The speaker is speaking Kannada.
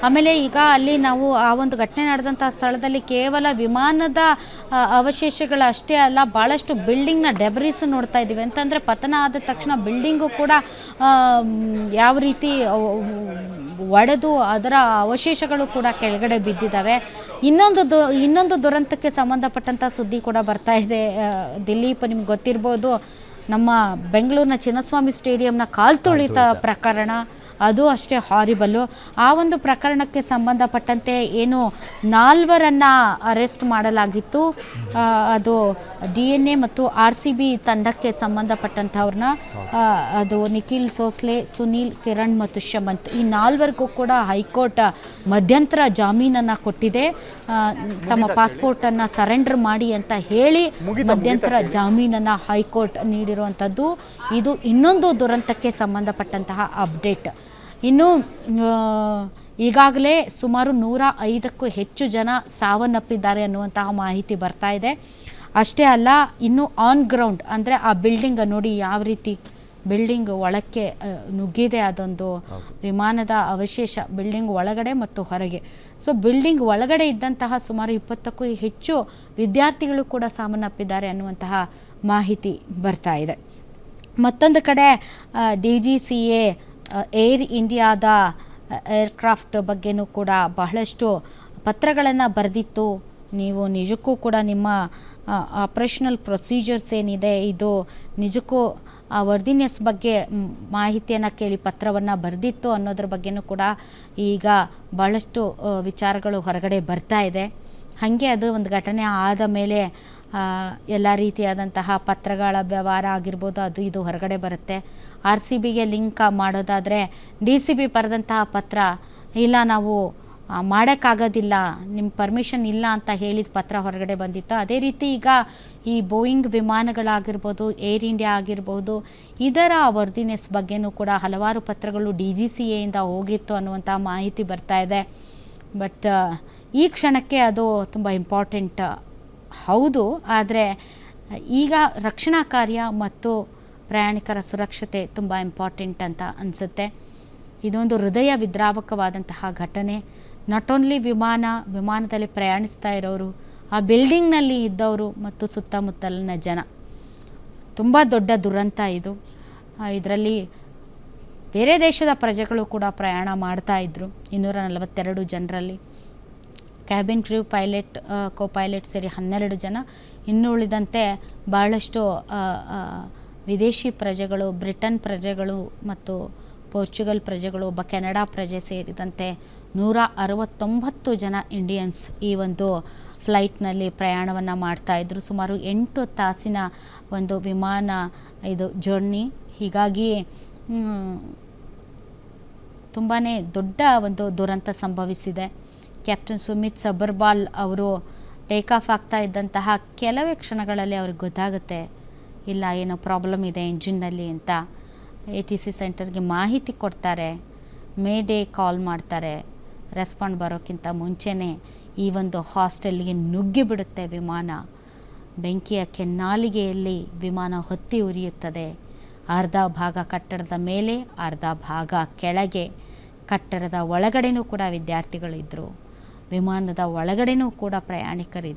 ಆಮೇಲೆ ಈಗ ಅಲ್ಲಿ ನಾವು ಆ ಒಂದು ಘಟನೆ ನಡೆದಂಥ ಸ್ಥಳದಲ್ಲಿ ಕೇವಲ ವಿಮಾನದ ಅವಶೇಷಗಳು ಅಷ್ಟೇ ಅಲ್ಲ, ಭಾಳಷ್ಟು ಬಿಲ್ಡಿಂಗ್ನ ಡೆಬ್ರಿಸ್ ನೋಡ್ತಾ ಇದ್ದೀವಿ. ಅಂತಂದರೆ ಪತನ ಆದ ತಕ್ಷಣ ಬಿಲ್ಡಿಂಗು ಕೂಡ ಯಾವ ರೀತಿ ಒಡೆದು ಅದರ ಅವಶೇಷಗಳು ಕೂಡ ಕೆಳಗಡೆ ಬಿದ್ದಿದ್ದಾವೆ. ಇನ್ನೊಂದು ದುರಂತಕ್ಕೆ ಸಂಬಂಧಪಟ್ಟಂಥ ಸುದ್ದಿ ಕೂಡ ಬರ್ತಾ ಇದೆ. ದಿಲೀಪ್, ನಿಮ್ಗೆ ಗೊತ್ತಿರ್ಬೋದು, ನಮ್ಮ ಬೆಂಗಳೂರಿನ ಚಿನ್ನಸ್ವಾಮಿ ಸ್ಟೇಡಿಯಂನ ಕಾಲ್ತುಳಿತ ಪ್ರಕರಣ, ಅದು ಅಷ್ಟೇ ಹಾರಿಬಲ್ಲು. ಆ ಒಂದು ಪ್ರಕರಣಕ್ಕೆ ಸಂಬಂಧಪಟ್ಟಂತೆ ಏನು 4 ಅರೆಸ್ಟ್ ಮಾಡಲಾಗಿತ್ತು. ಅದು DNA ಮತ್ತು RCB ತಂಡಕ್ಕೆ ಸಂಬಂಧಪಟ್ಟಂಥವ್ರನ್ನ. ಅದು ನಿಖಿಲ್ ಸೋಸ್ಲೆ, ಸುನೀಲ್, ಕಿರಣ್ ಮತ್ತು ಶಮಂತ್, ಈ 4 ಕೂಡ ಹೈಕೋರ್ಟ್ ಮಧ್ಯಂತರ ಜಾಮೀನನ್ನು ಕೊಟ್ಟಿದೆ. ತಮ್ಮ ಪಾಸ್ಪೋರ್ಟನ್ನು ಸರೆಂಡರ್ ಮಾಡಿ ಅಂತ ಹೇಳಿ ಮಧ್ಯಂತರ ಜಾಮೀನನ್ನು ಹೈಕೋರ್ಟ್ ನೀಡಿರುವಂಥದ್ದು. ಇದು ಇನ್ನೊಂದು ದುರಂತಕ್ಕೆ ಸಂಬಂಧಪಟ್ಟಂತಹ ಅಪ್ಡೇಟ್. ಇನ್ನು ಈಗಾಗಲೇ ಸುಮಾರು 105ಕ್ಕೂ ಹೆಚ್ಚು ಜನ ಸಾವನ್ನಪ್ಪಿದ್ದಾರೆ ಅನ್ನುವಂತಹ ಮಾಹಿತಿ ಬರ್ತಾ ಇದೆ. ಅಷ್ಟೇ ಅಲ್ಲ, ಇನ್ನು ಆನ್ ಗ್ರೌಂಡ್ ಅಂದರೆ ಆ ಬಿಲ್ಡಿಂಗ್ ನೋಡಿ ಯಾವ ರೀತಿ ಬಿಲ್ಡಿಂಗ್ ಒಳಕ್ಕೆ ನುಗ್ಗಿದೆ. ಅದೊಂದು ವಿಮಾನದ ಅವಶೇಷ ಬಿಲ್ಡಿಂಗ್ ಒಳಗಡೆ ಮತ್ತು ಹೊರಗೆ. ಸೊ ಬಿಲ್ಡಿಂಗ್ ಒಳಗಡೆ ಇದ್ದಂತಹ ಸುಮಾರು 20ಕ್ಕೂ ಹೆಚ್ಚು ವಿದ್ಯಾರ್ಥಿಗಳು ಕೂಡ ಸಾವನ್ನಪ್ಪಿದ್ದಾರೆ ಅನ್ನುವಂತಹ ಮಾಹಿತಿ ಬರ್ತಾ ಇದೆ. ಮತ್ತೊಂದು ಕಡೆ DGCA ಏರ್ ಇಂಡಿಯಾದ ಏರ್ಕ್ರಾಫ್ಟ್ ಬಗ್ಗೆನೂ ಕೂಡ ಬಹಳಷ್ಟು ಪತ್ರಗಳನ್ನು ಬರೆದಿತ್ತು. ನೀವು ನಿಜಕ್ಕೂ ಕೂಡ ನಿಮ್ಮ ಆಪ್ರೇಷನಲ್ ಪ್ರೊಸೀಜರ್ಸ್ ಏನಿದೆ, ಇದು ನಿಜಕ್ಕೂ ವರ್ದಿನೆಸ್ ಬಗ್ಗೆ ಮಾಹಿತಿಯನ್ನು ಕೇಳಿ ಪತ್ರವನ್ನು ಬರೆದಿತ್ತು ಅನ್ನೋದ್ರ ಬಗ್ಗೆನೂ ಕೂಡ ಈಗ ಭಾಳಷ್ಟು ವಿಚಾರಗಳು ಹೊರಗಡೆ ಬರ್ತಾ ಇದೆ. ಹಾಗೆ ಅದು ಒಂದು ಘಟನೆ ಆದ ಮೇಲೆ ಎಲ್ಲ ರೀತಿಯಾದಂತಹ ಪತ್ರಗಳ ವ್ಯವಹಾರ ಆಗಿರ್ಬೋದು, ಅದು ಇದು ಹೊರಗಡೆ ಬರುತ್ತೆ. RCBಗೆ ಲಿಂಕ್ ಮಾಡೋದಾದರೆ DCB ಬರೆದಂತಹ ಪತ್ರ, ಇಲ್ಲ ನಾವು ಮಾಡೋಕ್ಕಾಗೋದಿಲ್ಲ, ನಿಮ್ಮ ಪರ್ಮಿಷನ್ ಇಲ್ಲ ಅಂತ ಹೇಳಿದ ಪತ್ರ ಹೊರಗಡೆ ಬಂದಿತ್ತು. ಅದೇ ರೀತಿ ಈಗ ಈ ಬೋಯಿಂಗ್ ವಿಮಾನಗಳಾಗಿರ್ಬೋದು, ಏರ್ ಇಂಡಿಯಾ ಆಗಿರ್ಬೋದು, ಇದರ ವರ್ದಿನೆಸ್ ಬಗ್ಗೆನೂ ಕೂಡ ಹಲವಾರು ಪತ್ರಗಳು DGCAಯಿಂದ ಹೋಗಿತ್ತು ಅನ್ನುವಂಥ ಮಾಹಿತಿ ಬರ್ತಾ ಇದೆ. ಬಟ್ ಈ ಕ್ಷಣಕ್ಕೆ ಅದು ತುಂಬ ಇಂಪಾರ್ಟೆಂಟ್ ಹೌದು. ಆದರೆ ಈಗ ರಕ್ಷಣಾ ಕಾರ್ಯ ಮತ್ತು ಪ್ರಯಾಣಿಕರ ಸುರಕ್ಷತೆ ತುಂಬ ಇಂಪಾರ್ಟೆಂಟ್ ಅಂತ ಅನಿಸುತ್ತೆ. ಇದೊಂದು ಹೃದಯ ವಿದ್ರಾವಕವಾದಂತಹ ಘಟನೆ. ನಾಟ್ ಓನ್ಲಿ ವಿಮಾನದಲ್ಲಿ ಪ್ರಯಾಣಿಸ್ತಾ ಇರೋರು, ಆ ಬಿಲ್ಡಿಂಗ್ನಲ್ಲಿ ಇದ್ದವರು ಮತ್ತು ಸುತ್ತಮುತ್ತಲಿನ ಜನ, ತುಂಬ ದೊಡ್ಡ ದುರಂತ ಇದು. ಇದರಲ್ಲಿ ಬೇರೆ ದೇಶದ ಪ್ರಜೆಗಳು ಕೂಡ ಪ್ರಯಾಣ ಮಾಡ್ತಾಯಿದ್ರು. 242 ಜನರಲ್ಲಿ ಕ್ಯಾಬಿನ್ ಕ್ರೂ, ಪೈಲಟ್, ಕೋ ಪೈಲಟ್ ಸೇರಿ 12 ಜನ. ಇನ್ನು ಉಳಿದಂತೆ ಭಾಳಷ್ಟು ವಿದೇಶಿ ಪ್ರಜೆಗಳು, ಬ್ರಿಟನ್ ಪ್ರಜೆಗಳು ಮತ್ತು ಪೋರ್ಚುಗಲ್ ಪ್ರಜೆಗಳು, ಒಬ್ಬ ಕೆನಡಾ ಪ್ರಜೆ ಸೇರಿದಂತೆ 169 ಜನ ಇಂಡಿಯನ್ಸ್ ಈ ಒಂದು ಫ್ಲೈಟ್ನಲ್ಲಿ ಪ್ರಯಾಣವನ್ನು ಮಾಡ್ತಾಯಿದ್ರು. ಸುಮಾರು 8 ತಾಸಿನ ಒಂದು ವಿಮಾನ ಇದು ಜರ್ನಿ. ಹೀಗಾಗಿ ತುಂಬಾ ದೊಡ್ಡ ಒಂದು ದುರಂತ ಸಂಭವಿಸಿದೆ. ಕ್ಯಾಪ್ಟನ್ ಸುಮಿತ್ ಸಬರ್ವಾಲ್ ಅವರು ಟೇಕ್ ಆಫ್ ಆಗ್ತಾ ಇದ್ದಂತಹ ಕೆಲವೇ ಕ್ಷಣಗಳಲ್ಲಿ ಅವ್ರಿಗೆ ಗೊತ್ತಾಗುತ್ತೆ, ಇಲ್ಲ ಏನೋ ಪ್ರಾಬ್ಲಮ್ ಇದೆ ಇಂಜಿನ್ನಲ್ಲಿ ಅಂತ. ATC ಸೆಂಟರ್ಗೆ ಮಾಹಿತಿ ಕೊಡ್ತಾರೆ, ಮೇ ಡೇ ಕಾಲ್ ಮಾಡ್ತಾರೆ. ರೆಸ್ಪಾಂಡ್ ಬರೋಕ್ಕಿಂತ ಮುಂಚೆನೇ ಈ ಒಂದು ಹಾಸ್ಟೆಲ್ಗೆ ನುಗ್ಗಿಬಿಡುತ್ತೆ ವಿಮಾನ. ಬೆಂಕಿಯ ಕೆನ್ನಾಲಿಗೆಯಲ್ಲಿ ವಿಮಾನ ಹೊತ್ತಿ ಉರಿಯುತ್ತದೆ. ಅರ್ಧ ಭಾಗ ಕಟ್ಟಡದ ಮೇಲೆ, ಅರ್ಧ ಭಾಗ ಕೆಳಗೆ. ಕಟ್ಟಡದ ಒಳಗಡೆನೂ ಕೂಡ ವಿದ್ಯಾರ್ಥಿಗಳಿದ್ದರು, ವಿಮಾನದ ಒಳಗಡೆನೂ ಕೂಡ ಪ್ರಯಾಣಿಕರಿದ್ದರು.